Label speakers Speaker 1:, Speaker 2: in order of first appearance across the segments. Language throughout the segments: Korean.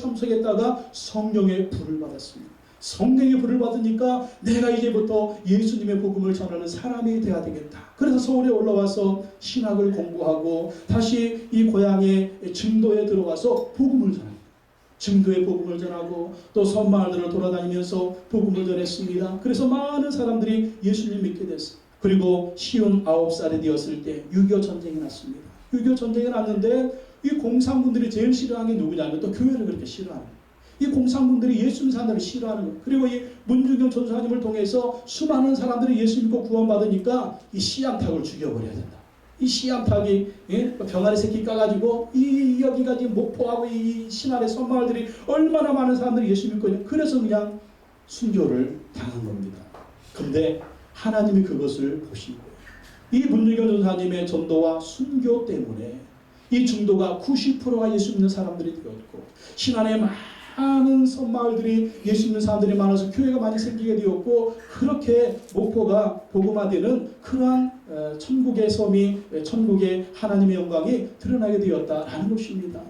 Speaker 1: 참석했다가 성령의 불을 받았습니다. 성령의 불을 받으니까 내가 이제부터 예수님의 복음을 전하는 사람이 되어야 되겠다. 그래서 서울에 올라와서 신학을 공부하고 다시 이 고향의 증도에 들어가서 복음을 전합니다. 증도의 복음을 전하고 또 섬마을들을 돌아다니면서 복음을 전했습니다. 그래서 많은 사람들이 예수님 믿게 됐어요. 그리고 59살이 되었을 때 6.25 전쟁이 났습니다. 6.25 전쟁이 났는데 이 공산군들이 제일 싫어하는 게 누구냐면 또 교회를 그렇게 싫어하는 거예요. 이 공산군들이 예수 믿는 사람들을 싫어하는 거예요. 그리고 이 문중경 전사님을 통해서 수많은 사람들이 예수 믿고 구원받으니까 이 씨암탉을 죽여버려야 된다. 이 씨암탉이 병아리 새끼 까가지고 이 여기가 지금 목포하고 이 신안의 섬마을들이 얼마나 많은 사람들이 예수 믿고 있냐. 그래서 그냥 순교를 당한 겁니다. 근데 하나님이 그것을 보신 거예요. 이 문중경 전사님의 전도와 순교 때문에 이 중도가 90%가 예수 믿는 사람들이 되었고 신안의 많은 섬마을들이 예수 믿는 사람들이 많아서 교회가 많이 생기게 되었고 그렇게 목포가 복음화되는 그러한 천국의 섬이 천국의 하나님의 영광이 드러나게 되었다라는 것입니다.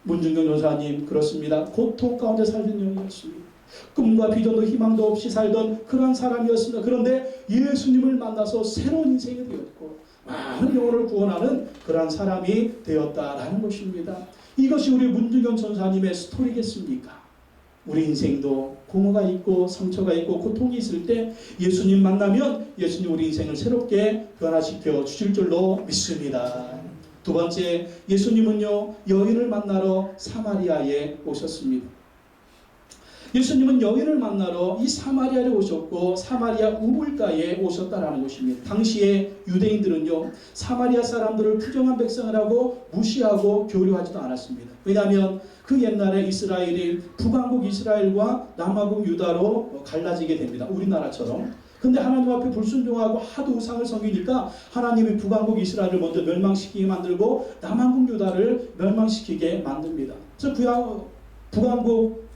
Speaker 1: 문중경 전사님 그렇습니다. 고통 가운데 살던 영이었습니다. 꿈과 비전도 희망도 없이 살던 그러한 사람이었습니다. 그런데 예수님을 만나서 새로운 인생이 되었고 많은 영혼을 구원하는 그러한 사람이 되었다라는 것입니다. 이것이 우리 문중경 전사님의 스토리겠습니까? 우리 인생도 공허가 있고 상처가 있고 고통이 있을 때 예수님 만나면 예수님 우리 인생을 새롭게 변화시켜 주실 줄로 믿습니다. 두 번째, 예수님은요 여인을 만나러 사마리아에 오셨습니다. 예수님은 여인을 만나러 이 사마리아에 오셨고 사마리아 우물가에 오셨다라는 것입니다. 당시에 유대인들은요 사마리아 사람들을 부정한 백성이라고 무시하고 교류하지도 않았습니다. 왜냐하면 그 옛날에 이스라엘이 북왕국 이스라엘과 남왕국 유다로 갈라지게 됩니다. 우리나라처럼. 근데 하나님 앞에 불순종하고 하도 우상을 섬기니까 하나님이 북왕국 이스라엘을 먼저 멸망시키게 만들고 남왕국 유다를 멸망시키게 만듭니다. 그래서 북왕국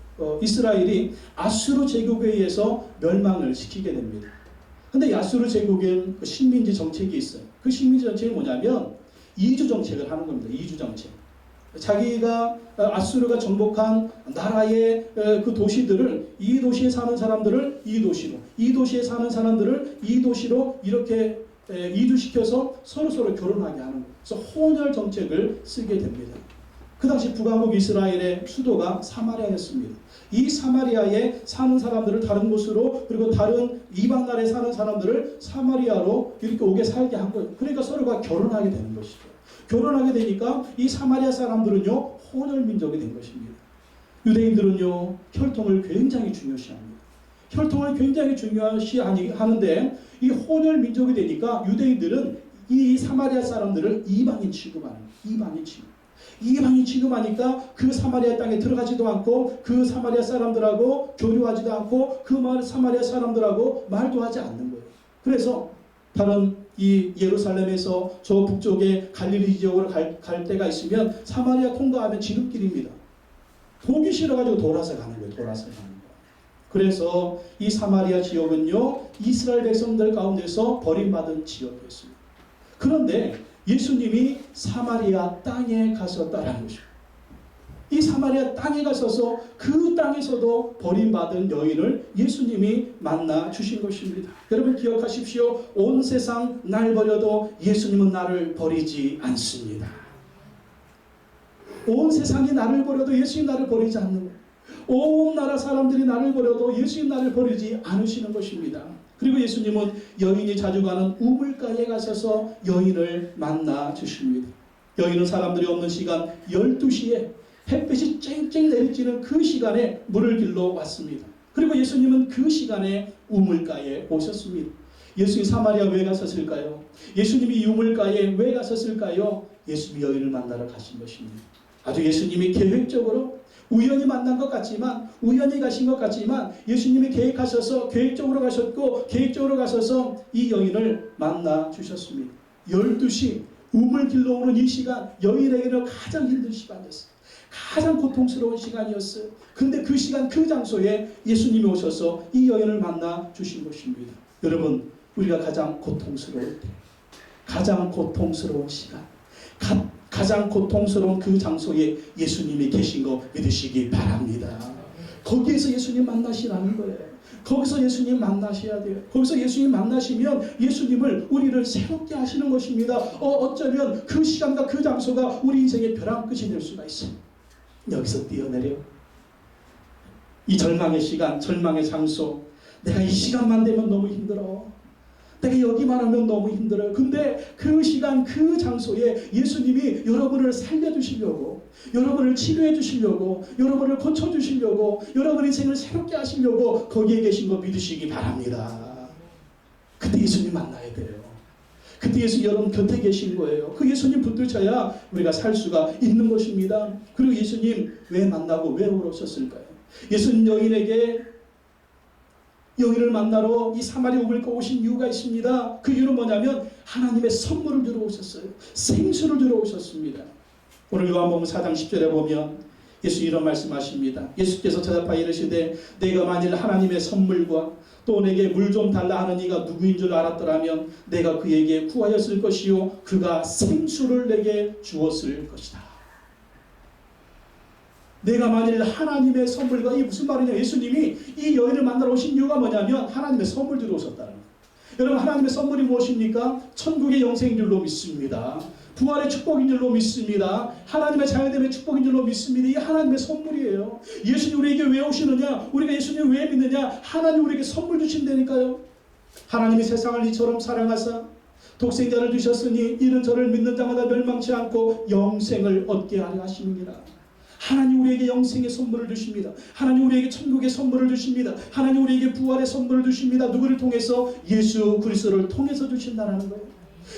Speaker 1: 이스라엘이 아수르 제국에 의해서 멸망을 시키게 됩니다. 근데 아수르 제국엔 그 식민지 정책이 있어요. 그 식민지 정책이 뭐냐면 이주 정책을 하는 겁니다. 이주 정책. 자기가 아수르가 정복한 나라의 그 도시들을 이 도시에 사는 사람들을 이 도시로, 이 도시에 사는 사람들을 이 도시로 이렇게 이주시켜서 서로 결혼하게 하는 거예요. 그래서 혼혈 정책을 쓰게 됩니다. 그 당시 북왕국 이스라엘의 수도가 사마리아였습니다. 이 사마리아에 사는 사람들을 다른 곳으로 그리고 다른 이방 나라에 사는 사람들을 사마리아로 이렇게 오게 살게 한 거예요. 그러니까 서로가 결혼하게 되는 것이죠. 결혼하게 되니까 이 사마리아 사람들은요 혼혈 민족이 된 것입니다. 유대인들은요 혈통을 굉장히 중요시합니다. 혈통을 굉장히 중요시하는데 이 혼혈 민족이 되니까 유대인들은 이 사마리아 사람들을 이방인 취급하는 거예요. 이방인 취급하니까 그 사마리아 땅에 들어가지도 않고 그 사마리아 사람들하고 교류하지도 않고 그 사마리아 사람들하고 말도 하지 않는 거예요. 그래서 다른 이 예루살렘에서 저 북쪽에 갈릴리 지역으로 갈 때가 있으면 사마리아 통과하면 지름길입니다. 보기 싫어가지고 돌아서 가는 거예요. 그래서 이 사마리아 지역은요 이스라엘 백성들 가운데서 버림받은 지역이었습니다. 그런데 예수님이 사마리아 땅에 가셨다라는 것입니다. 이 사마리아 땅에 가셔서 그 땅에서도 버림받은 여인을 예수님이 만나 주신 것입니다. 여러분 기억하십시오. 온 세상 날 버려도 예수님은 나를 버리지 않습니다. 온 세상이 나를 버려도 예수님 나를 버리지 않는 거예요. 온 나라 사람들이 나를 버려도 예수님 나를 버리지 않으시는 것입니다. 그리고 예수님은 여인이 자주 가는 우물가에 가셔서 여인을 만나 주십니다. 여인은 사람들이 없는 시간 12시에 햇빛이 쨍쨍 내리쬐는 그 시간에 물을 길러 왔습니다. 그리고 예수님은 그 시간에 우물가에 오셨습니다. 예수님이 사마리아 왜 가셨을까요? 예수님이 이 우물가에 왜 가셨을까요? 예수님이 여인을 만나러 가신 것입니다. 아주 예수님이 계획적으로 우연히 만난 것 같지만 우연히 가신 것 같지만 예수님이 계획하셔서 계획적으로 가셨고 계획적으로 가셔서 이 여인을 만나 주셨습니다. 12시 우물 길러 오는 이 시간 여인에게는 가장 힘든 시간이었어요. 가장 고통스러운 시간이었어요. 근데 그 시간 그 장소에 예수님이 오셔서 이 여인을 만나 주신 것입니다. 여러분 우리가 가장 고통스러울 때 가장 고통스러운 시간 가장 고통스러운 그 장소에 예수님이 계신 거 믿으시기 바랍니다. 거기에서 예수님 만나시라는 거예요. 거기서 예수님 만나셔야 돼요. 거기서 예수님 만나시면 예수님을 우리를 새롭게 하시는 것입니다. 어쩌면 그 시간과 그 장소가 우리 인생의 벼랑 끝이 될 수가 있어요. 여기서 뛰어내려 이 절망의 시간, 절망의 장소, 내가 이 시간만 되면 너무 힘들어. 내가 여기만 하면 너무 힘들어요. 근데 그 시간 그 장소에 예수님이 여러분을 살려주시려고, 여러분을 치료해 주시려고, 여러분을 고쳐주시려고, 여러분 인생을 새롭게 하시려고 거기에 계신 거 믿으시기 바랍니다. 그때 예수님 만나야 돼요. 그때 예수님 여러분 곁에 계신 거예요. 그 예수님 붙들쳐야 우리가 살 수가 있는 것입니다. 그리고 예수님 왜 만나고 왜 오셨을까요? 예수님 여인을 만나러 이 사마리 우물가 오신 이유가 있습니다. 그 이유는 뭐냐면 하나님의 선물을 주러 오셨어요. 생수를 주러 오셨습니다. 오늘 요한복음 4장 10절에 보면 예수 이런 말씀하십니다. 예수께서 대답하여 이르시되 내가 만일 하나님의 선물과 또 내게 물 좀 달라 하는 이가 누구인 줄 알았더라면 내가 그에게 구하였을 것이요 그가 생수를 내게 주었을 것이다. 내가 만일 하나님의 선물과, 이게 무슨 말이냐, 예수님이 이 여인을 만나러 오신 이유가 뭐냐면 하나님의 선물 주러 오셨다는 거예요. 여러분 하나님의 선물이 무엇입니까? 천국의 영생인 줄로 믿습니다. 부활의 축복인 줄로 믿습니다. 하나님의 자녀됨의 축복인 줄로 믿습니다. 이게 하나님의 선물이에요. 예수님 우리에게 왜 오시느냐, 우리가 예수님 왜 믿느냐, 하나님 우리에게 선물 주신다니까요. 하나님이 세상을 이처럼 사랑하사 독생자를 주셨으니 이는 저를 믿는 자마다 멸망치 않고 영생을 얻게 하려 하심이니라. 하나님 우리에게 영생의 선물을 주십니다. 하나님 우리에게 천국의 선물을 주십니다. 하나님 우리에게 부활의 선물을 주십니다. 누구를 통해서? 예수 그리스도를 통해서 주신다는 거예요.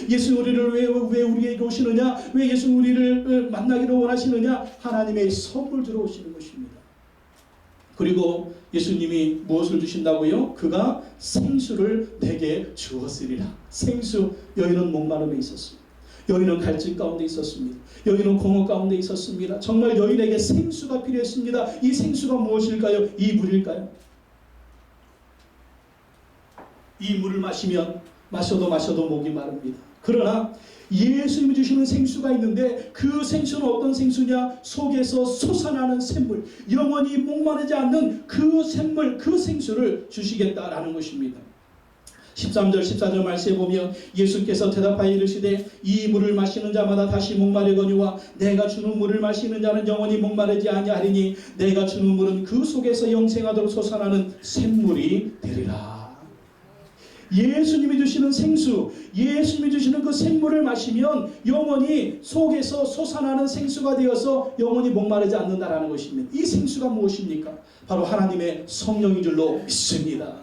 Speaker 1: 예수 우리를 왜 우리에게 오시느냐? 왜 예수 우리를 만나기를 원하시느냐? 하나님의 선물 주러 오시는 것입니다. 그리고 예수님이 무엇을 주신다고요? 그가 생수를 내게 주었으리라. 생수, 여인은 목마름에 있었습니다. 여인은 갈증 가운데 있었습니다. 여인은 공허 가운데 있었습니다. 정말 여인에게 생수가 필요했습니다. 이 생수가 무엇일까요? 이 물일까요? 이 물을 마시면 마셔도 목이 마릅니다. 그러나 예수님이 주시는 생수가 있는데 그 생수는 어떤 생수냐? 속에서 솟아나는 샘물, 영원히 목마르지 않는 그 샘물, 그 생수를 주시겠다라는 것입니다. 13절 14절 말씀에 보면 예수께서 대답하여 이르시되 이 물을 마시는 자마다 다시 목마르거니와 내가 주는 물을 마시는 자는 영원히 목마르지 아니하리니 내가 주는 물은 그 속에서 영생하도록 솟아나는 샘물이 되리라. 예수님이 주시는 생수, 예수님이 주시는 그 샘물을 마시면 영원히 속에서 솟아나는 생수가 되어서 영원히 목마르지 않는다라는 것입니다. 이 생수가 무엇입니까? 바로 하나님의 성령인 줄로 믿습니다.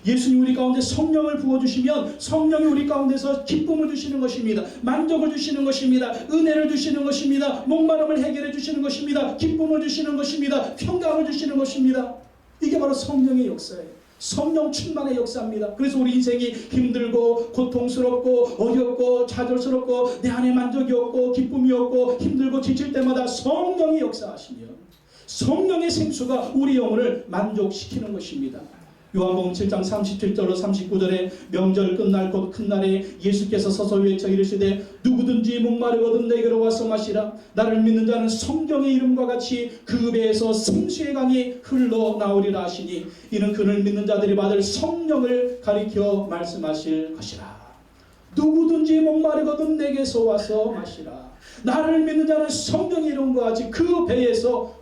Speaker 1: 예수님 우리 가운데 성령을 부어주시면 성령이 우리 가운데서 기쁨을 주시는 것입니다. 만족을 주시는 것입니다. 은혜를 주시는 것입니다. 목마름을 해결해 주시는 것입니다. 기쁨을 주시는 것입니다. 평강을 주시는 것입니다. 이게 바로 성령의 역사예요. 성령 충만의 역사입니다. 그래서 우리 인생이 힘들고 고통스럽고 어렵고 좌절스럽고 내 안에 만족이 없고 기쁨이 없고 힘들고 지칠 때마다 성령이 역사하시면 성령의 생수가 우리 영혼을 만족시키는 것입니다. 요한복음 7장 37절로 39절에 명절 끝날 곧 큰 날에 예수께서 서서 외쳐 이르시되 누구든지 목마르거든 내게로 와서 마시라. 나를 믿는 자는 성경의 이름과 같이 그 배에서 생수의 강이 흘러나오리라 하시니 이는 그를 믿는 자들이 받을 성령을 가리켜 말씀하실 것이라. 누구든지 목마르거든 내게서 와서 마시라. 나를 믿는 자는 성경의 이름과 같이 그 배에서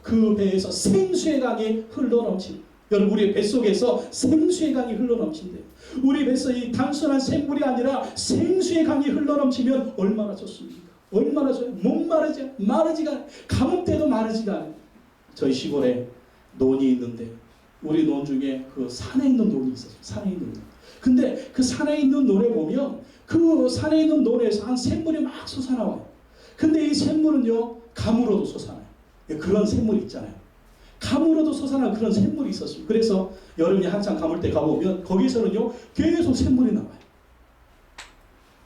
Speaker 1: 생수의 강이 흘러넘치니. 여러분 우리의 뱃속에서 생수의 강이 흘러넘친대요. 우리 뱃속이 단순한 샘물이 아니라 생수의 강이 흘러넘치면 얼마나 좋습니까? 얼마나 좋아요. 마르지가 않아요. 가뭄 때도 마르지가 않아요. 저희 시골에 논이 있는데 우리 논 중에 그 산에 있는 논이 있었어요. 산에 있는 논. 근데 그 산에 있는 논에 보면 그 산에 있는 논에서 한 샘물이 막 솟아나와요. 근데 이 샘물은요 가물어도 솟아나요. 그런 샘물이 있잖아요. 가물어도 솟아나는 그런 샘물이 있었습니다. 그래서 여름에 한창 가물 때 가보면 거기서는요 계속 샘물이 나와요.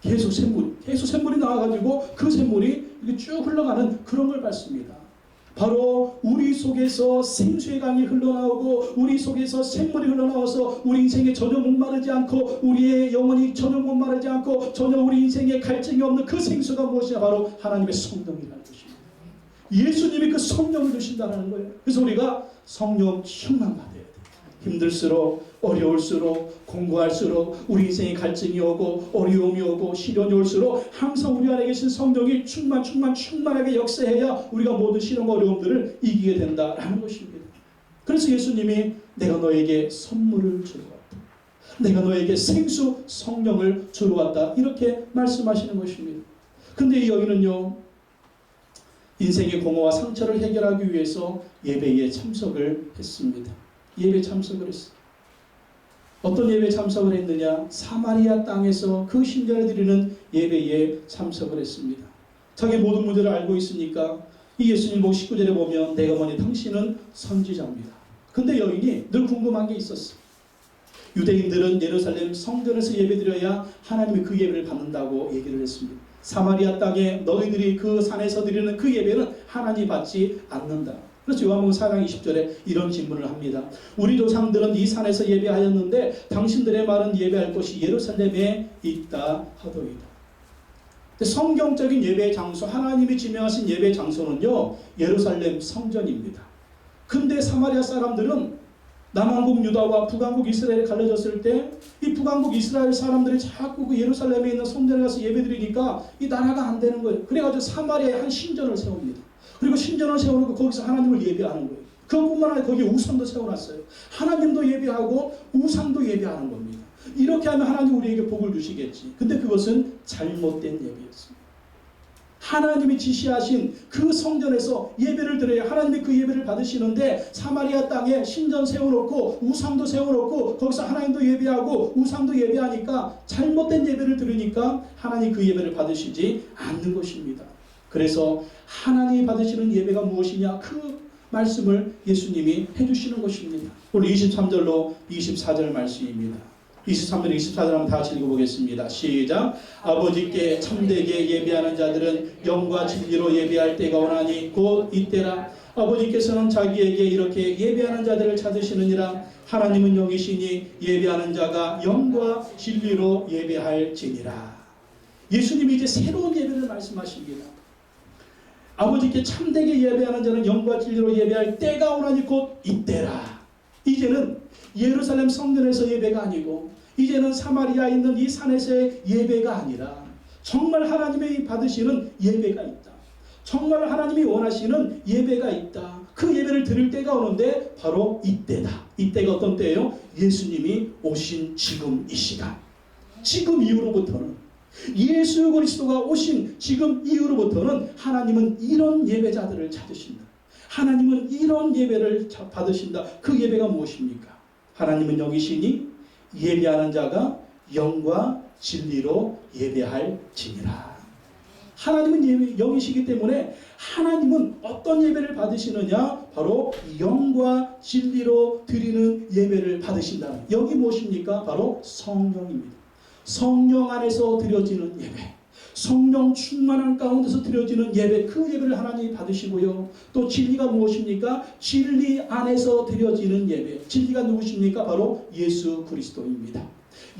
Speaker 1: 계속 샘물이 나와가지고 그 샘물이 이렇게 쭉 흘러가는 그런 걸 봤습니다. 바로 우리 속에서 생수의 강이 흘러나오고 우리 속에서 생물이 흘러나와서 우리 인생에 전혀 목마르지 않고 우리의 영혼이 전혀 목마르지 않고 전혀 우리 인생에 갈증이 없는 그 생수가 무엇이냐? 바로 하나님의 성령이라는 것입니다. 예수님이 그 성령을 주신다는 거예요. 그래서 우리가 성령 충만받아야 돼요. 힘들수록 어려울수록 공부할수록 우리 인생에 갈증이 오고 어려움이 오고 시련이 올수록 항상 우리 안에 계신 성령이 충만하게 역사해야 우리가 모든 시련과 어려움들을 이기게 된다라는 것입니다. 그래서 예수님이 내가 너에게 선물을 주러 왔다. 내가 너에게 생수 성령을 주러 왔다. 이렇게 말씀하시는 것입니다. 근데 이 여인은요, 인생의 공허와 상처를 해결하기 위해서 예배에 참석을 했습니다. 예배에 참석을 했어요. 어떤 예배에 참석을 했느냐? 사마리아 땅에서 그 신전에 드리는 예배에 참석을 했습니다. 자기 모든 문제를 알고 있으니까 이 예수님 보고 19절에 보면 내가 보니 당신은 선지자입니다. 근데 여인이 늘 궁금한 게 있었어요. 유대인들은 예루살렘 성전에서 예배드려야 하나님이 그 예배를 받는다고 얘기를 했습니다. 사마리아 땅에 너희들이 그 산에서 드리는 그 예배는 하나님 받지 않는다. 그래서 요한복음 4장 20절에 이런 질문을 합니다. 우리 조상들은 이 산에서 예배하였는데 당신들의 말은 예배할 곳이 예루살렘에 있다 하더이다. 성경적인 예배 장소, 하나님이 지명하신 예배 장소는요, 예루살렘 성전입니다. 근데 사마리아 사람들은 남왕국 유다와 북왕국 이스라엘에 갈라졌을 때 이 북왕국 이스라엘 사람들이 자꾸 그 예루살렘에 있는 성전에 가서 예배드리니까 이 나라가 안 되는 거예요. 그래가지고 사마리아에 한 신전을 세웁니다. 그리고 신전을 세워놓고 거기서 하나님을 예배하는 거예요. 그것뿐만 아니라 거기에 우상도 세워놨어요. 하나님도 예배하고 우상도 예배하는 겁니다. 이렇게 하면 하나님 우리에게 복을 주시겠지. 근데 그것은 잘못된 예배였습니다. 하나님이 지시하신 그 성전에서 예배를 드려야 하나님이 그 예배를 받으시는데 사마리아 땅에 신전 세워놓고 우상도 세워놓고 거기서 하나님도 예배하고 우상도 예배하니까 잘못된 예배를 드리니까 하나님 그 예배를 받으시지 않는 것입니다. 그래서 하나님이 받으시는 예배가 무엇이냐? 그 말씀을 예수님이 해주시는 것입니다. 오늘 23절로 24절 말씀입니다. 23절 24절 한번 다 같이 읽어보겠습니다. 시작. 아버지께 참되게 예배하는 자들은 영과 진리로 예배할 때가 오나니 곧 이때라. 아버지께서는 자기에게 이렇게 예배하는 자들을 찾으시느니라. 하나님은 영이시니 예배하는 자가 영과 진리로 예배할지니라. 예수님이 이제 새로운 예배를 말씀하십니다. 아버지께 참되게 예배하는 자는 영과 진리로 예배할 때가 오나니 곧 이때라. 이제는 예루살렘 성전에서 예배가 아니고 이제는 사마리아에 있는 이 산에서의 예배가 아니라 정말 하나님이 받으시는 예배가 있다. 정말 하나님이 원하시는 예배가 있다. 그 예배를 드릴 때가 오는데 바로 이때다. 이때가 어떤 때예요? 예수님이 오신 지금 이 시간. 지금 이후로부터는 예수 그리스도가 오신 지금 이후로부터는 하나님은 이런 예배자들을 찾으신다. 하나님은 이런 예배를 받으신다. 그 예배가 무엇입니까? 하나님은 영이시니 예배하는 자가 영과 진리로 예배할지니라. 하나님은 영이시기 때문에 하나님은 어떤 예배를 받으시느냐? 바로 영과 진리로 드리는 예배를 받으신다. 영이 무엇입니까? 바로 성령입니다. 성령 안에서 드려지는 예배, 성령 충만한 가운데서 드려지는 예배, 그 예배를 하나님이 받으시고요. 또 진리가 무엇입니까? 진리 안에서 드려지는 예배. 진리가 누구십니까? 바로 예수 그리스도입니다.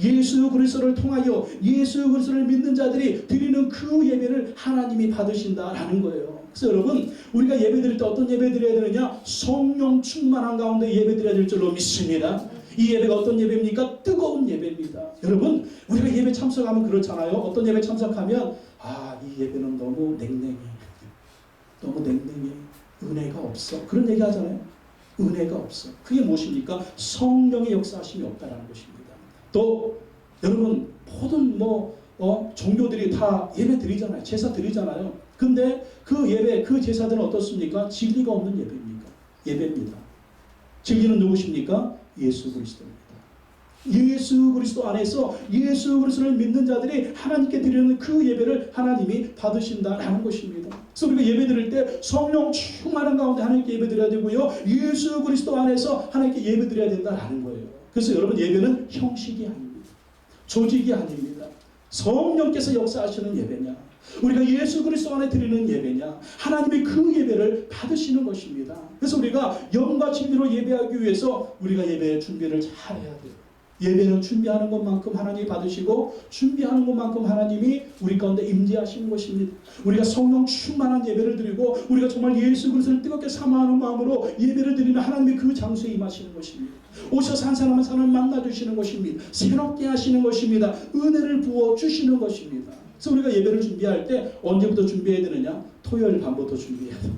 Speaker 1: 예수 그리스도를 통하여 예수 그리스도를 믿는 자들이 드리는 그 예배를 하나님이 받으신다라는 거예요. 그래서 여러분, 우리가 예배 드릴 때 어떤 예배 드려야 되느냐? 성령 충만한 가운데 예배 드려야 될 줄로 믿습니다. 이 예배가 어떤 예배입니까? 뜨거운 예배입니다. 여러분, 우리가 예배 참석하면 그렇잖아요. 어떤 예배 참석하면 이 예배는 너무 냉랭해. 너무 냉랭해. 은혜가 없어. 그런 얘기 하잖아요. 은혜가 없어. 그게 무엇입니까? 성령의 역사하심이 없다는 것입니다. 또 여러분, 모든 종교들이 다 예배 드리잖아요. 제사 드리잖아요. 근데 그 예배, 그 제사들은 어떻습니까? 진리가 없는 예배입니다. 진리는 누구십니까? 예수 그리스도입니다. 예수 그리스도 안에서 예수 그리스도를 믿는 자들이 하나님께 드리는 그 예배를 하나님이 받으신다라는 것입니다. 그래서 우리가 예배 드릴 때 성령 충만한 가운데 하나님께 예배 드려야 되고요. 예수 그리스도 안에서 하나님께 예배 드려야 된다라는 거예요. 그래서 여러분, 예배는 형식이 아닙니다. 조직이 아닙니다. 성령께서 역사하시는 예배냐? 우리가 예수 그리스도 안에 드리는 예배냐, 하나님의 그 예배를 받으시는 것입니다. 그래서 우리가 영과 진리로 예배하기 위해서 우리가 예배 준비를 잘 해야 돼요. 예배는 준비하는 것만큼 하나님이 받으시고 준비하는 것만큼 하나님이 우리 가운데 임재하시는 것입니다. 우리가 성령 충만한 예배를 드리고 우리가 정말 예수 그리스도를 뜨겁게 사모하는 마음으로 예배를 드리면 하나님이 그 장소에 임하시는 것입니다. 오셔서 한 사람 한 사람을 만나주시는 것입니다. 새롭게 하시는 것입니다. 은혜를 부어주시는 것입니다. 그래서 우리가 예배를 준비할 때 언제부터 준비해야 되느냐? 토요일 밤부터 준비해야 돼요.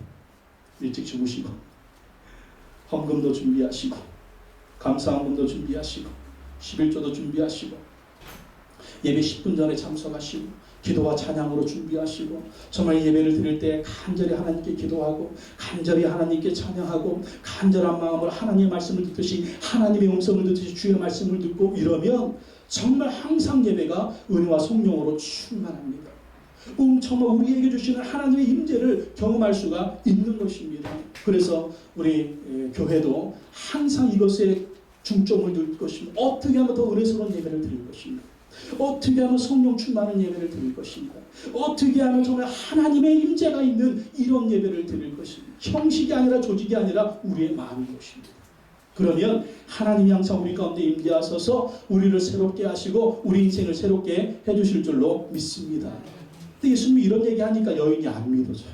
Speaker 1: 일찍 주무시고 헌금도 준비하시고 감사헌금도 준비하시고 11조도 준비하시고 예배 10분 전에 참석하시고 기도와 찬양으로 준비하시고 정말 예배를 드릴 때 간절히 하나님께 기도하고 간절히 하나님께 찬양하고 간절한 마음으로 하나님의 말씀을 듣듯이 하나님의 음성을 듣듯이 주의 말씀을 듣고 이러면 정말 항상 예배가 은혜와 성령으로 충만합니다. 정말 우리에게 주시는 하나님의 임재를 경험할 수가 있는 것입니다. 그래서 우리 교회도 항상 이것에 중점을 둘 것입니다. 어떻게 하면 더 은혜스러운 예배를 드릴 것입니다. 어떻게 하면 성령 충만한 예배를 드릴 것입니다. 어떻게 하면 정말 하나님의 임재가 있는 이런 예배를 드릴 것입니다. 형식이 아니라 조직이 아니라 우리의 마음인 것입니다. 그러면 하나님이 항상 우리 가운데 임재하셔서 우리를 새롭게 하시고 우리 인생을 새롭게 해주실 줄로 믿습니다. 근데 예수님이 이런 얘기하니까 여인이 안 믿어져요.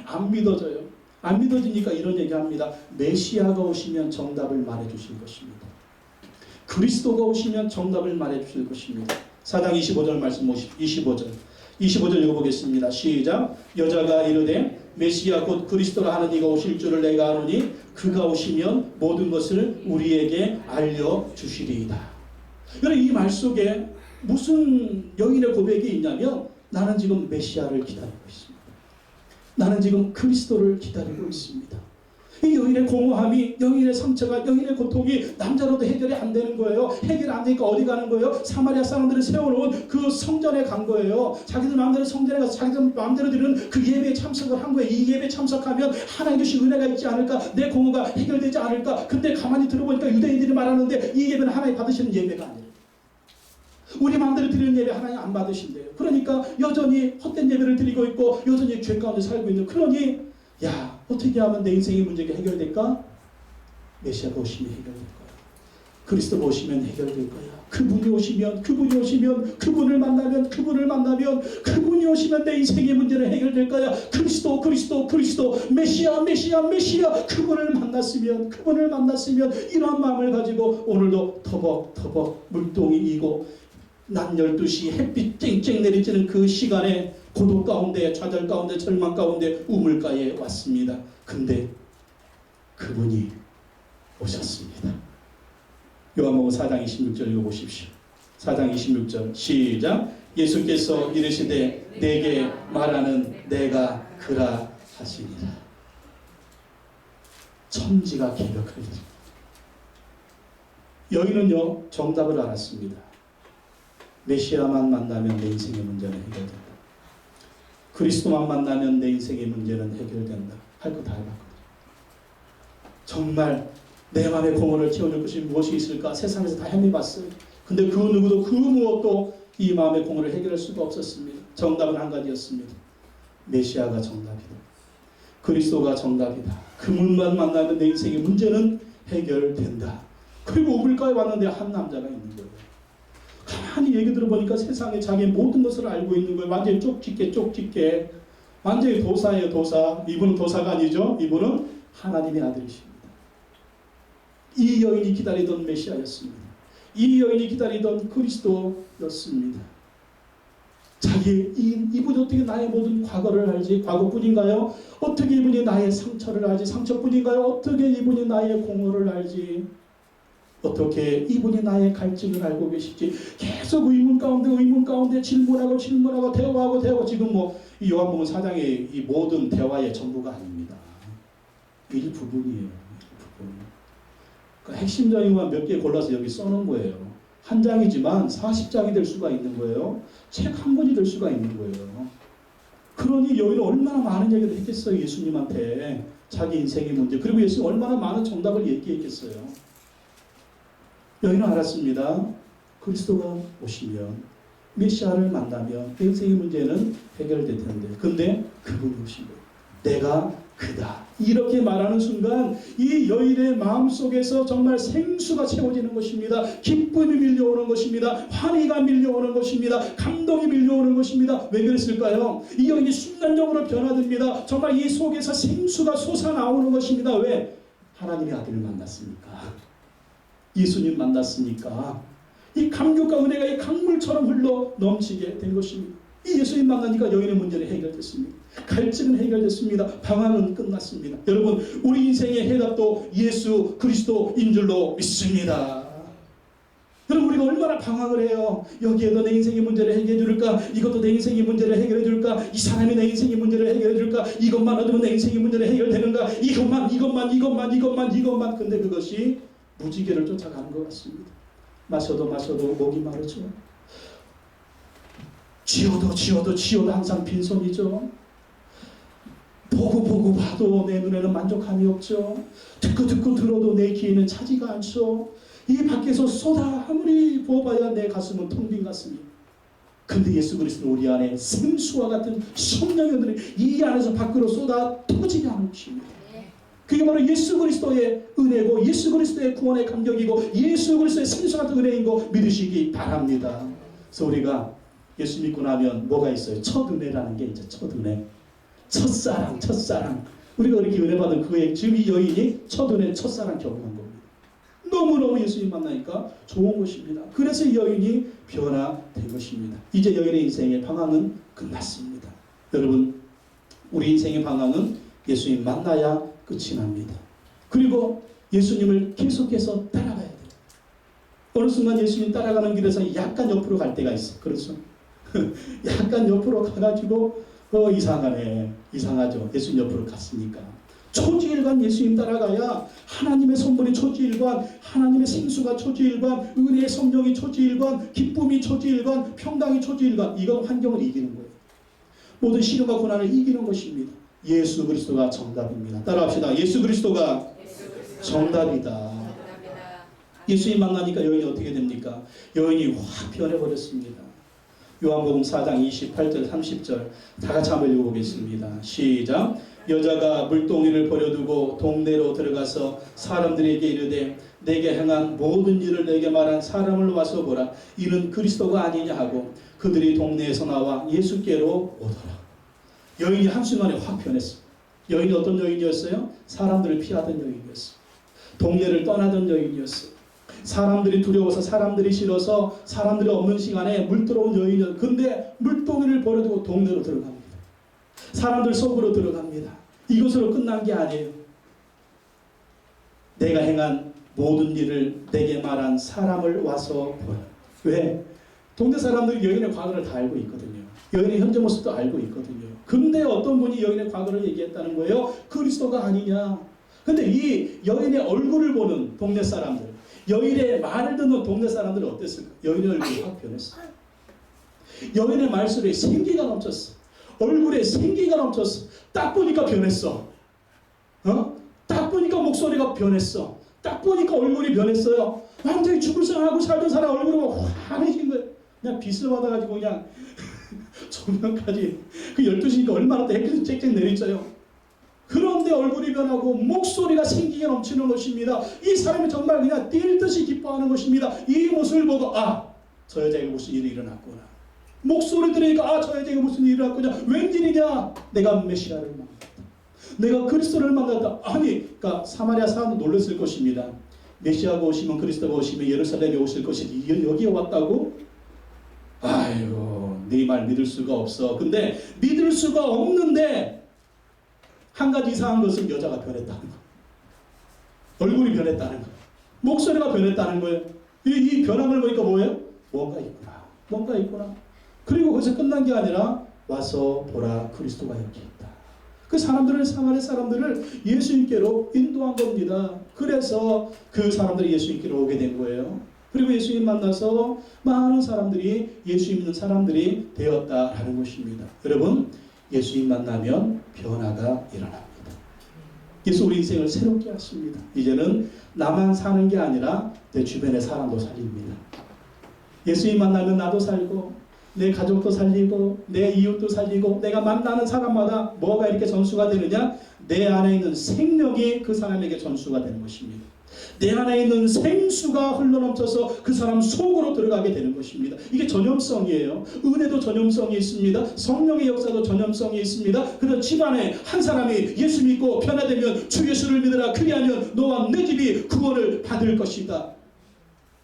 Speaker 1: 안 믿어져요. 안 믿어지니까 이런 얘기합니다. 메시아가 오시면 정답을 말해주실 것입니다. 그리스도가 오시면 정답을 말해주실 것입니다. 4장 25절 말씀 25절 읽어보겠습니다. 시작. 여자가 이르되 메시아 곧 그리스도라 하는 이가 오실 줄을 내가 아노니 그가 오시면 모든 것을 우리에게 알려주시리이다. 여러분 이 말 속에 무슨 여인의 고백이 있냐면 나는 지금 메시아를 기다리고 있습니다. 나는 지금 그리스도를 기다리고 있습니다. 이 여인의 공허함이, 여인의 상처가, 여인의 고통이 남자로도 해결이 안 되는 거예요. 해결 안 되니까 어디 가는 거예요? 사마리아 사람들이 세워놓은 그 성전에 간 거예요. 자기들 마음대로 성전에 가서 자기들 마음대로 드리는 그 예배에 참석을 한 거예요. 이 예배에 참석하면 하나님 주신 은혜가 있지 않을까? 내 공허가 해결되지 않을까? 근데 가만히 들어보니까 유대인들이 말하는데 이 예배는 하나님 받으시는 예배가 아니에요. 우리 마음대로 드리는 예배 하나님 안 받으신대요. 그러니까 여전히 헛된 예배를 드리고 있고 여전히 죄 가운데 살고 있는, 그러니 야 어떻게 하면 내 인생의 문제가 해결될까? 메시아가 오시면 해결될 거야. 그리스도가 오시면 해결될 거야. 그분이 오시면 그분을 만나면 그분이 오시면 내 인생의 문제는 해결될 거야. 그리스도 메시아 그분을 만났으면 이런 마음을 가지고 오늘도 터벅터벅 물동이 이고 낮 12시 햇빛 쨍쨍 내리쬐는 그 시간에 고독 가운데 좌절 가운데 절망 가운데 우물가에 왔습니다. 근데 그분이 오셨습니다. 요한복음 4장 26절 읽어보십시오. 4장 26절 시작. 예수께서 이르시되 내게 말하는 내가 그라 하시니라. 천지가 개벽할 때 여인은요 정답을 알았습니다. 메시아만 만나면 내 인생의 문제는 해결된다. 그리스도만 만나면 내 인생의 문제는 해결된다. 할 거 다 해봤거든요. 정말 내 마음의 공허를 채워줄 것이 무엇이 있을까? 세상에서 다 헤매봤어요. 근데 그 누구도 그 무엇도 이 마음의 공허를 해결할 수가 없었습니다. 정답은 한 가지였습니다. 메시아가 정답이다. 그리스도가 정답이다. 그분만 만나면 내 인생의 문제는 해결된다. 그리고 우물가에 왔는데 한 남자가 있는 거예요. 가만히 얘기 들어보니까 세상에 자기의 모든 것을 알고 있는 거예요. 완전히 쪽집게 완전히 도사예요. 도사. 이분은 도사가 아니죠. 이분은 하나님의 아들이십니다. 이 여인이 기다리던 메시아였습니다. 이 여인이 기다리던 그리스도였습니다. 이분이 어떻게 나의 모든 과거를 알지? 과거뿐인가요? 어떻게 이분이 나의 상처를 알지? 상처뿐인가요? 어떻게 이분이 나의 공허를 알지? 어떻게 이분이 나의 갈증을 알고 계실지 계속 의문 가운데 질문하고 대화하고 지금 이 요한복음 4장의 이 모든 대화의 전부가 아닙니다. 일부분이에요. 그러니까 핵심적인 것만 몇 개 골라서 여기 써놓은 거예요. 한 장이지만 40장이 될 수가 있는 거예요. 책 한 권이 될 수가 있는 거예요. 그러니 여기는 얼마나 많은 얘기를 했겠어요. 예수님한테 자기 인생의 문제, 그리고 예수님 얼마나 많은 정답을 얘기했겠어요. 여인은 알았습니다. 그리스도가 오시면 메시아를 만나면 인생의 문제는 해결될 텐데, 근데 그분이 오신 거예요. 내가 그다. 이렇게 말하는 순간 이 여인의 마음속에서 정말 생수가 채워지는 것입니다. 기쁨이 밀려오는 것입니다. 환희가 밀려오는 것입니다. 감동이 밀려오는 것입니다. 왜 그랬을까요? 이 여인이 순간적으로 변화됩니다. 정말 이 속에서 생수가 솟아나오는 것입니다. 왜? 하나님의 아들을 만났으니까. 예수님 만났으니까. 이 감격과 은혜가 이 강물처럼 흘러 넘치게 된 것입니다. 이 예수님 만나니까 여인의 문제는 해결됐습니다. 갈증은 해결됐습니다. 방황은 끝났습니다. 여러분, 우리 인생의 해답도 예수 그리스도인 줄로 믿습니다. 여러분, 우리가 얼마나 방황을 해요. 여기에도 내 인생의 문제를 해결해 줄까? 이것도 내 인생의 문제를 해결해 줄까? 이 사람이 내 인생의 문제를 해결해 줄까? 이것만 얻으면 내 인생의 문제를 해결되는가? 이것만. 근데 그것이 무지개를 쫓아가는 것 같습니다. 마셔도 목이 마르죠. 지어도 항상 빈손이죠. 보고 봐도 내 눈에는 만족함이 없죠. 듣고 들어도 내 귀에는 차지가 않죠. 이 밖에서 쏟아 아무리 부어봐야 내 가슴은 텅 빈 가슴이에요. 근데 예수 그리스도는 우리 안에 생수와 같은 성령의 은혜를 이 안에서 밖으로 쏟아 터지게 하는 것입니다. 그게 바로 예수 그리스도의 은혜고 예수 그리스도의 구원의 감격이고 예수 그리스도의 생수 같은 은혜인 거 믿으시기 바랍니다. 그래서 우리가 예수 믿고 나면 뭐가 있어요? 첫 은혜라는 게 있죠. 첫 은혜. 첫사랑. 우리가 이렇게 은혜 받은 그의 지금 이 여인이 첫 은혜, 첫사랑 경험한 겁니다. 너무너무 예수님 만나니까 좋은 것입니다. 그래서 이 여인이 변화된 것입니다. 이제 여인의 인생의 방황은 끝났습니다. 여러분, 우리 인생의 방황은 예수님 만나야 끝이 납니다. 그리고 예수님을 계속해서 따라가야 돼요. 어느 순간 예수님 따라가는 길에서 약간 옆으로 갈 때가 있어요. 그렇죠? 약간 옆으로 가가지고 이상하죠. 예수님 옆으로 갔으니까. 초지일관 예수님 따라가야 하나님의 선물이 초지일관, 하나님의 생수가 초지일관, 은혜의 성령이 초지일관, 기쁨이 초지일관, 평강이 초지일관. 이건 환경을 이기는 거예요. 모든 시련과 고난을 이기는 것입니다. 예수 그리스도가 정답입니다. 따라합시다. 예수 그리스도가 정답이다. 예수님 만나니까 여인이 어떻게 됩니까? 여인이 확 변해버렸습니다. 요한복음 4장 28절 30절 다 같이 한번 읽어보겠습니다. 시작. 여자가 물동이를 버려두고 동네로 들어가서 사람들에게 이르되 내게 행한 모든 일을 내게 말한 사람을 와서 보라. 이는 그리스도가 아니냐 하고 그들이 동네에서 나와 예수께로 오더라. 여인이 한순간에 확 변했어. 여인이 어떤 여인이었어요? 사람들을 피하던 여인이었어. 동네를 떠나던 여인이었어. 사람들이 두려워서, 사람들이 싫어서, 사람들이 없는 시간에 물 들어온 여인이었어. 근데 물동이를 버려두고 동네로 들어갑니다. 사람들 속으로 들어갑니다. 이것으로 끝난 게 아니에요. 내가 행한 모든 일을 내게 말한 사람을 와서 보라. 왜? 동네 사람들이 여인의 과거를 다 알고 있거든요. 여인의 현재 모습도 알고 있거든요. 근데 어떤 분이 여인의 과거를 얘기했다는 거예요. 그리스도가 아니냐. 근데 이 여인의 얼굴을 보는 동네 사람들, 여인의 말을 듣는 동네 사람들은 어땠을까? 여인의 얼굴이 확 변했어. 여인의 말소리에 생기가 넘쳤어. 얼굴에 생기가 넘쳤어. 딱 보니까 변했어. 딱 보니까 목소리가 변했어. 딱 보니까 얼굴이 변했어요. 완전히 죽을 생각하고 살던 사람 얼굴이 환해진 거예요. 그냥 빛을 받아가지고 그냥 조명까지 그 12시니까 얼마나 또 햇빛이 쨍쨍 내리쳐요. 그런데 얼굴이 변하고 목소리가 생기게 넘치는 것입니다. 이 사람이 정말 그냥 뛸 듯이 기뻐하는 것입니다. 이 모습을 보고 저 여자에게 무슨 일이 일어났구나. 목소리 들으니까 저 여자에게 무슨 일이 일어났구나. 웬일이냐? 내가 메시아를 만났다. 내가 그리스도를 만났다. 그러니까 사마리아 사람도 놀랐을 것입니다. 메시아가 오시면, 그리스도가 오시면 예루살렘에 오실 것이 여기에 왔다고? 아이고, 네 말 믿을 수가 없어. 근데 믿을 수가 없는데 한 가지 이상한 것은 여자가 변했다는 거. 얼굴이 변했다는 거. 목소리가 변했다는 거예요. 이 변함을 보니까 뭐예요? 뭔가 있구나. 그리고 거기서 끝난 게 아니라 와서 보라, 그리스도가 여기 있다. 그 사람들을, 사마리아 사람들을 예수님께로 인도한 겁니다. 그래서 그 사람들이 예수님께로 오게 된 거예요. 그리고 예수님 만나서 많은 사람들이 예수 믿는 사람들이 되었다라는 것입니다. 여러분, 예수님 만나면 변화가 일어납니다. 예수 우리 인생을 새롭게 하십니다. 이제는 나만 사는 게 아니라 내 주변의 사람도 살립니다. 예수님 만나면 나도 살고, 내 가족도 살리고 내 이웃도 살리고 내가 만나는 사람마다 뭐가 이렇게 전수가 되느냐? 내 안에 있는 생명이 그 사람에게 전수가 되는 것입니다. 내 안에 있는 생수가 흘러넘쳐서 그 사람 속으로 들어가게 되는 것입니다. 이게 전염성이에요. 은혜도 전염성이 있습니다. 성령의 역사도 전염성이 있습니다. 그래서 집안에 한 사람이 예수 믿고 변화되면 주 예수를 믿으라. 그리하면 너와 내 집이 구원을 받을 것이다.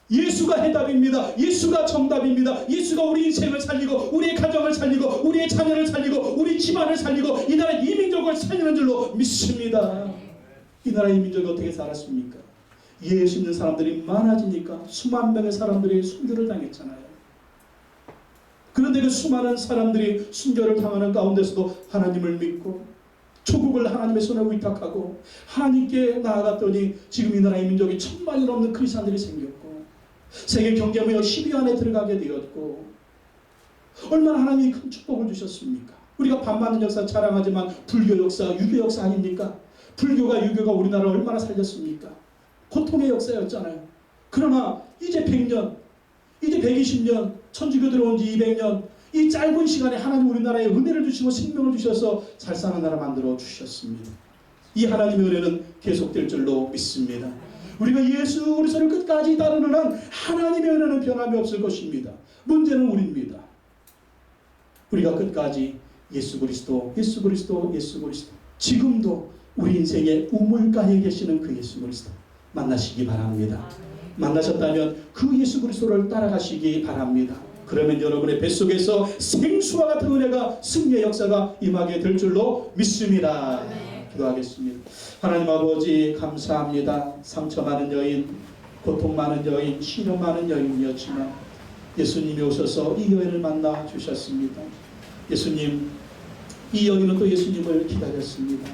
Speaker 1: 예수가 해답입니다. 예수가 정답입니다. 예수가 우리 인생을 살리고 우리의 가정을 살리고 우리의 자녀를 살리고 우리 집안을 살리고 이 나라 이민족을 살리는 줄로 믿습니다. 이 나라 이민족이 어떻게 살았습니까? 예수 믿는 사람들이 많아지니까 수만 명의 사람들이 순교를 당했잖아요. 그런데 그 수많은 사람들이 순교를 당하는 가운데서도 하나님을 믿고 조국을 하나님의 손에 위탁하고 하나님께 나아갔더니 지금 이 나라 이민족이 1000만이 넘는 크리스찬들이 생겼고 세계 경제무역 10위 안에 들어가게 되었고 얼마나 하나님이 큰 축복을 주셨습니까? 우리가 반만년 역사 자랑하지만 불교 역사, 유교 역사 아닙니까? 불교가 유교가 우리나라를 얼마나 살렸습니까? 고통의 역사였잖아요. 그러나 이제 100년, 이제 120년, 천주교 들어온 지 200년 이 짧은 시간에 하나님 우리나라에 은혜를 주시고 생명을 주셔서 잘 사는 나라 만들어 주셨습니다. 이 하나님의 은혜는 계속될 줄로 믿습니다. 우리가 예수 그리스도를 끝까지 따르는 한 하나님의 은혜는 변함이 없을 것입니다. 문제는 우리입니다. 우리가 끝까지 예수 그리스도, 예수 그리스도, 예수 그리스도 지금도 우리 인생의 우물가에 계시는 그 예수 그리스도 만나시기 바랍니다. 만나셨다면 그 예수 그리스도를 따라가시기 바랍니다. 그러면 여러분의 뱃속에서 생수와 같은 은혜가 승리의 역사가 임하게 될 줄로 믿습니다. 기도하겠습니다. 하나님 아버지 감사합니다. 상처 많은 여인, 고통 많은 여인, 시련 많은 여인이었지만 예수님이 오셔서 이 여인을 만나 주셨습니다. 예수님, 이 여인은 또 예수님을 기다렸습니다.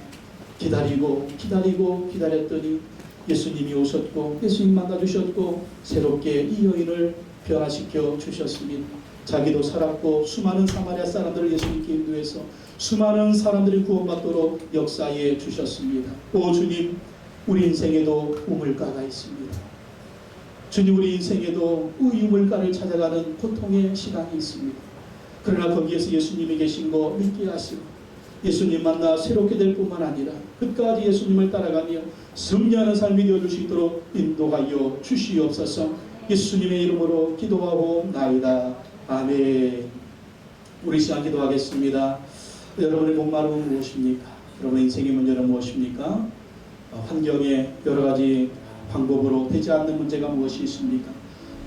Speaker 1: 기다리고 기다렸더니 예수님이 오셨고 예수님 만나 주셨고 새롭게 이 여인을 변화시켜 주셨습니다. 자기도 살았고 수많은 사마리아 사람들을 예수님께 인도해서 수많은 사람들이 구원받도록 역사해 주셨습니다. 오 주님, 우리 인생에도 우물가가 있습니다. 주님, 우리 인생에도 이 우물가를 찾아가는 고통의 시간이 있습니다. 그러나 거기에서 예수님이 계신 거 믿게 하시고 예수님 만나 새롭게 될 뿐만 아니라 끝까지 예수님을 따라가며 승리하는 삶이 되어줄 수 있도록 인도하여 주시옵소서. 예수님의 이름으로 기도하고 나이다. 아멘. 우리 시간 기도하겠습니다. 여러분의 목마름은 무엇입니까? 여러분의 인생의 문제는 무엇입니까? 환경에 여러 가지 방법으로 되지 않는 문제가 무엇이 있습니까?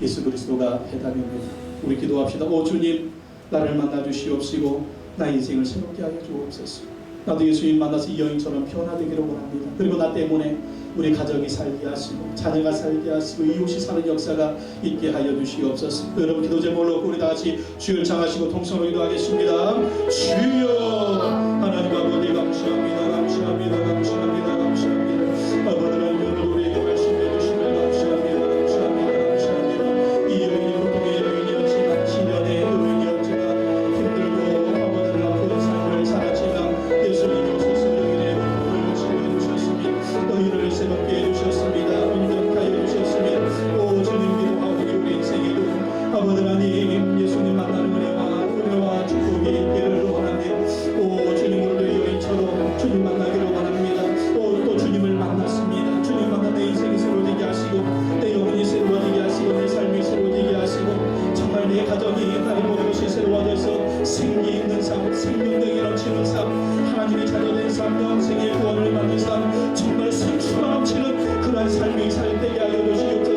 Speaker 1: 예수 그리스도가 해답입니다. 우리 기도합시다. 오 주님, 나를 만나 주시옵시고 나 인생을 새롭게 하여 주옵소서. 나도 예수님 만나서 이 여인처럼 변화되기를 원합니다. 그리고 나 때문에 우리 가족이 살게 하시고 자녀가 살게 하시고 이웃이 사는 역사가 있게 하여 주시옵소서. 여러분 기도 제목으로 우리 다 같이 주를 창하시고 통성으로 기도하겠습니다. 주여, 하나님 아버지 감사합니다. 감사합니다. 감사합니다. 감사합니다. 아버지 하나님 우리에게 말씀해 주시면 감사합니다. 감사합니다. 감사합니다. 이 여인이 고통의 여인이었지만 시련의 여인이었지만 힘들고 아버지를 아픈 삶을 살았지만 예수님이 오셔서 여인의 고통을 치료해주셨습니다. 너희를 새롭게 해주셨습니다. 온전하게 해주셨습니다. 오 주님, 기도하오니 우리 인생에도 아버지 하나님 예수님 만나는 은혜와 축복이 있기를 원합니다. 오 주님, 오늘도 이 여인처럼 주님 만나기를 원합니다. 또 주님을 만났습니다. 주님 만나 내 인생이 새로워지게 하시고 내 영혼이 새로워지게 하시고 내 삶이 새로워지게 하시고 정말 내 가정이 나의 모든 것이 새로워져서 생기 있는 삶, 생명력이 넘치는 삶, 하나님의 자녀된 삶, 영생의 구원을 받는 삶, 정말 생수가 넘치는 그러한 삶이 살되게 하여 주시옵소서.